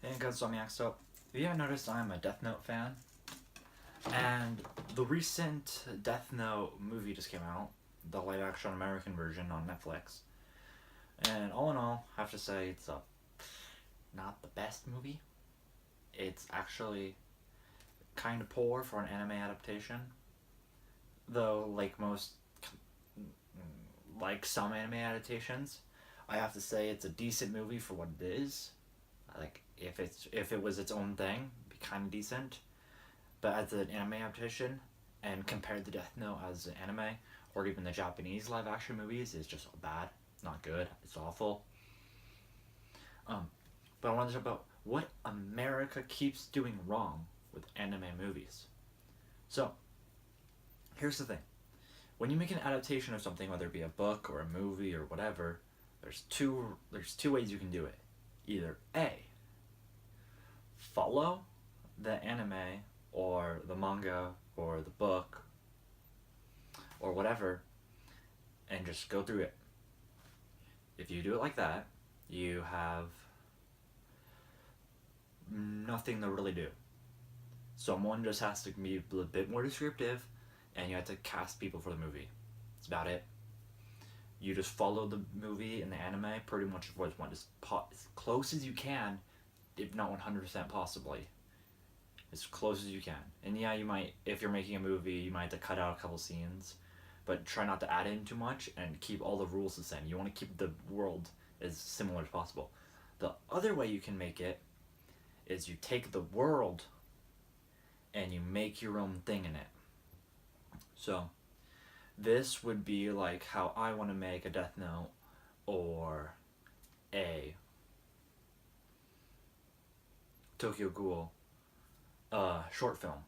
And good Zomniac, so if you haven't noticed, I'm a Death Note fan. And the recent Death Note movie just came out, the live action American version on Netflix. And all in all, I have to say it's not the best movie. It's actually kind of poor for an anime adaptation. Though, like some anime adaptations, I have to say it's a decent movie for what it is. Like if it was its own thing, it'd be kind of decent. But as an anime adaptation, and compared to Death Note as an anime, or even the Japanese live action movies, it's just bad, not good. It's awful. But I want to talk about what America keeps doing wrong with anime movies. So, here's the thing: when you make an adaptation of something, whether it be a book or a movie or whatever, there's two ways you can do it. Either A, follow the anime or the manga or the book or whatever and just go through it. If you do it like that, you have nothing to really do. Someone just has to be a bit more descriptive and you have to cast people for the movie. That's about it. You just follow the movie and the anime pretty much as close as you can, if not 100% possibly. As close as you can. And yeah, you might, if you're making a movie, you might have to cut out a couple scenes, but try not to add in too much and keep all the rules the same. You want to keep the world as similar as possible. The other way you can make it is you take the world and you make your own thing in it. So, this would be like how I want to make a Death Note or a Tokyo Ghoul short film.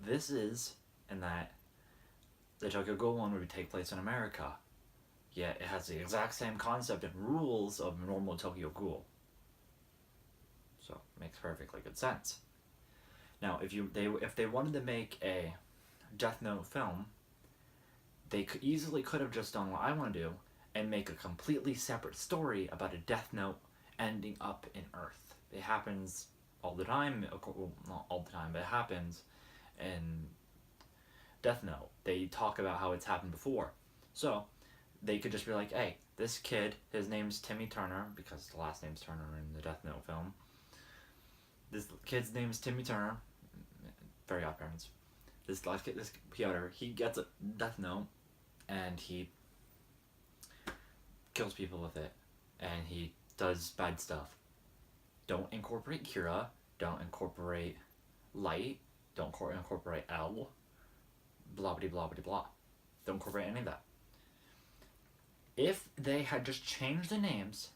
This is in that the Tokyo Ghoul one would take place in America, yet it has the exact same concept and rules of normal Tokyo Ghoul. So it makes perfectly good sense. Now, if they wanted to make a Death Note film, they could have just done what I want to do and make a completely separate story about a Death Note ending up in Earth. It happens all the time. Well, not all the time, but it happens in Death Note. They talk about how it's happened before. So they could just be like, hey, this kid, his name's Timmy Turner, because the last name's Turner in the Death Note film. This kid's name is Timmy Turner. Very odd parents. This Piotr, he gets a Death Note, and he kills people with it, and he does bad stuff. Don't incorporate Kira, don't incorporate Light, don't incorporate L, blah blah blah blah blah. Don't incorporate any of that. If they had just changed the names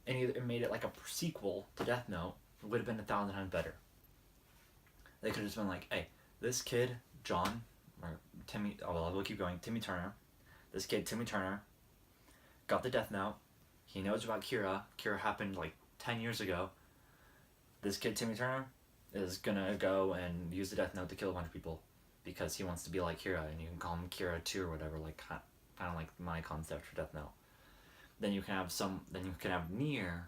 and either made it like a sequel to Death Note, it would have been 1,000 times better. They could have just been like, hey, this kid, John, or Timmy, we'll keep going, Timmy Turner, this kid, Timmy Turner, got the Death Note, he knows about Kira happened like 10 years ago, this kid, Timmy Turner, is gonna go and use the Death Note to kill a bunch of people, because he wants to be like Kira, and you can call him Kira 2 or whatever, like, kind of like my concept for Death Note. Then you can have Nier,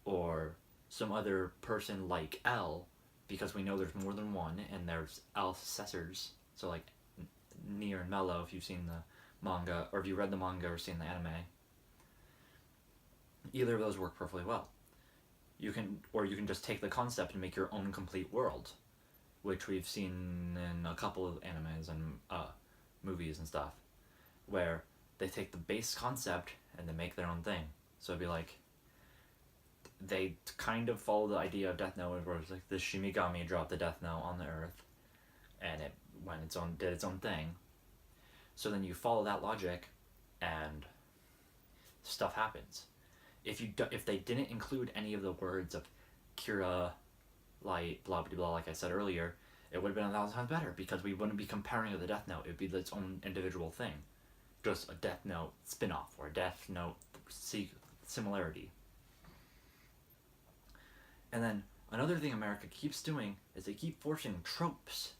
or some other person like L, because we know there's more than one, and there's L successors. So like Nier and Mello, if you've seen the manga, or if you read the manga or seen the anime, either of those work perfectly well. You can just take the concept and make your own complete world, which we've seen in a couple of animes and movies and stuff, where they take the base concept and they make their own thing. So it'd be like, they kind of follow the idea of Death Note, where it's like the Shimigami dropped the Death Note on the Earth, and it did its own thing. So then you follow that logic, and stuff happens. If they didn't include any of the words of Kira, Light, blah blah blah, like I said earlier, it would have been 1,000 times better, because we wouldn't be comparing it to the Death Note. It would be its own individual thing, just a Death Note spin-off or a Death Note similarity. And then another thing America keeps doing is they keep forcing tropes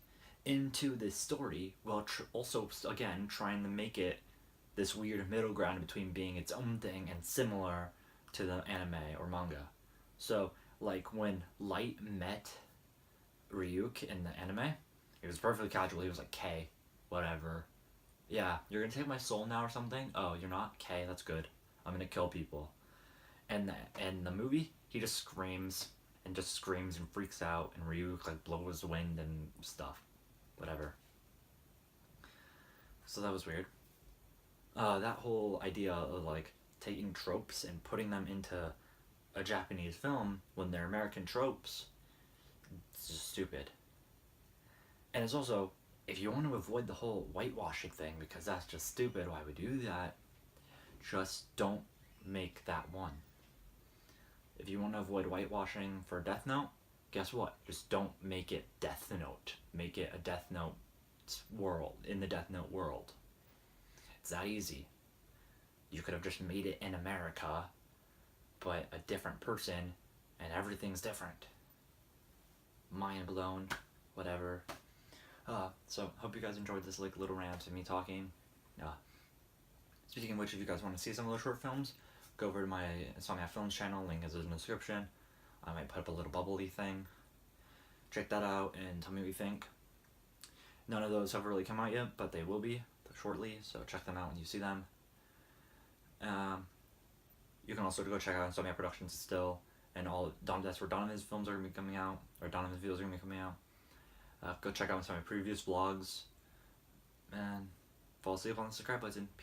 into this story, while also again trying to make it this weird middle ground between being its own thing and similar to the anime or manga. So Like when Light met Ryuk in the anime, he was perfectly casual. He was like, K, whatever. Yeah, you're gonna take my soul now or something? Oh, you're not? K, that's good. I'm gonna kill people. And in the movie, he just screams and freaks out, and Ryuk like blows the wind and stuff. Whatever. So that was weird. That whole idea of like taking tropes and putting them into a Japanese film when they're American tropes, it's just stupid. And it's also, if you want to avoid the whole whitewashing thing, because that's just stupid, why would you do that? Just don't make that one. If you want to avoid whitewashing for Death Note, guess what? Just don't make it Death Note. Make it a Death Note world, in the Death Note world. It's that easy. You could have just made it in America, but a different person, and everything's different. Mind blown, whatever. So hope you guys enjoyed this like little rant of me talking. Speaking of which, if you guys want to see some of those short films, go over to my Insomniac Films channel, link is in the description. I might put up a little bubbly thing. Check that out and tell me what you think. None of those have really come out yet, but they will be shortly, so check them out when you see them. You can also go check out Insomniac Productions still, and that's where Donovan's films are going to be coming out, or Donovan's videos are going to be coming out. Go check out some of my previous vlogs, and fall asleep on the subscribe button. Peace.